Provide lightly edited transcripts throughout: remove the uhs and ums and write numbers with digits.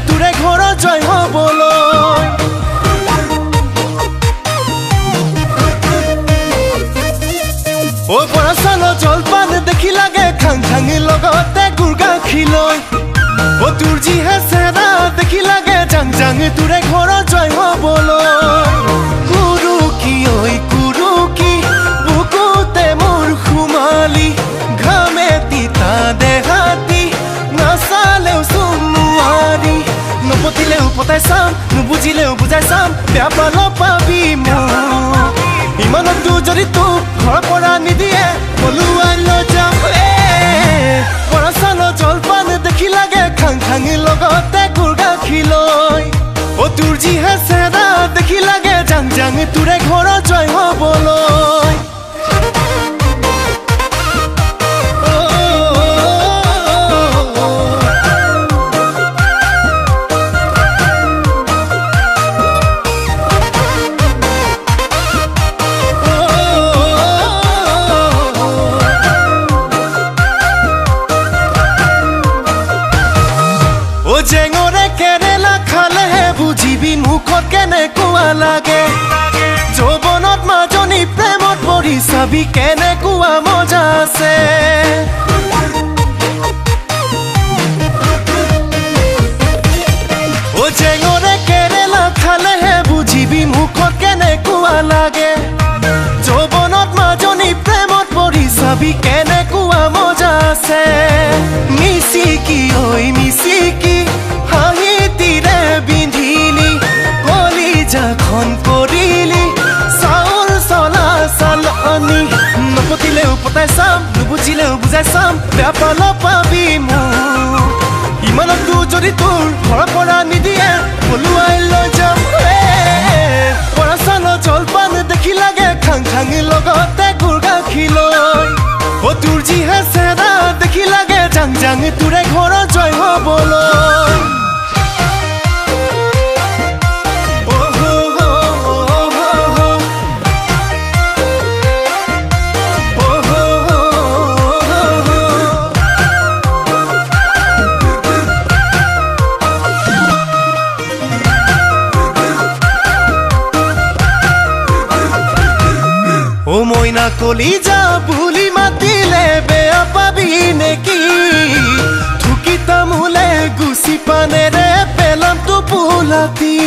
তোৰে ঘৰত জয় হ'বলৈ ও বৰা চাউলৰ জলপান দেখি লাগে খাং খাঙি লগতে গুৰ গাখীৰ লৈ ও তোৰ যিহে চেহেৰা দেখি লাগে জাং জাং তোৰে ঘৰত জয় হ'বলৈ কুৰুকি ঐ কুৰুকি বুকুতে মোৰ সুমালি ঘামে তিতা দেহাতি নাচালেও চোন নোৱাৰি নপতিলেও পতাই চাম নুবুজিলেও বুজাই চাম বেয়া পাল পাবি মোক ইমানতো যদি তোক ঘৰৰ পৰা নিদিয়ে পলুৱাই লৈ যাম বৰা চাউলৰ জলপান দেখি লাগে খাং খাঙি লগতে গুৰ গাখীৰ লৈ ও তোৰ যিহে চেহেৰা দেখি লাগে জাং জাং তোৰে ঘৰত জয় হ'বলৈ জেঙৰে কেৰেলা খালেহে বুজিবি মুখত কেনেকুৱা লাগে যৌৱনত মাজনী প্ৰেমত পৰি চাবি কেনেকুৱা মজা আছে ও জেঙৰে কেৰেলা খালেহে বুজিবি মুখত কেনেকুৱা লাগে যৌৱনত মাজনী প্ৰেমত পৰি চাবি কেনেকুৱা মজা আছে মিচিকি ঐ মিচিকি খন কৰিলি চাউল চলা চালনি নপতিলেও পতাই চাম নুবুজিলেও বুজাই চাম বেয়া পাল পাবি মোক ইমানতো যদি তোৰ ঘৰৰ পৰা নিদিয়ে পলুৱাই লৈ যাম বৰা চাউলৰ জলপান দেখি লাগে খাং খাঙি লগতে গুৰ গাখীৰ লৈ ও তোৰ যিহে চেহেৰা দেখি লাগে জাং জাং তোৰে ঘৰত জয় হ'বলৈ ও মইনা কলিজা বুলি মাতিলে বেয়া পাবি নেকি থুকি তামোলে গুচি পানেৰে পেলাম টোপোলাতি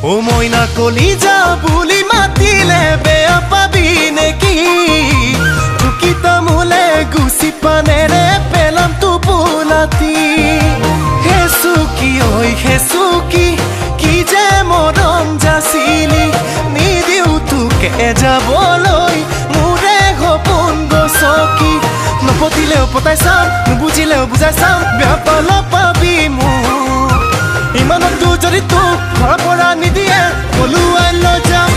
ও মইনা কলিজা বুলি মাতিলে বেয়া পাবি নেকি থুকি তামোলে গুচি পানেৰে পেলাম টোপোলাতি হেচুকি ঐ হেচুকি কি যে মৰম যাচিলি নিদিও তোকে যাবলৈ মোৰে সপোন গছকি নপতিলেও পতাই চাম নুবুজিলেও বুজাই চাম বেয়া পাল পাবি মোক ইমানতো যদি তোক ঘৰৰ পৰা নিদিয়ে পলুৱাই লৈ যাম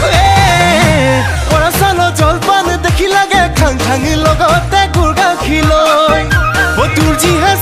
বৰা চাউলৰ জলপান দেখি লাগে খাং খাঙি লগতে গুৰ গাখীৰ লৈ ও তোৰ যিহে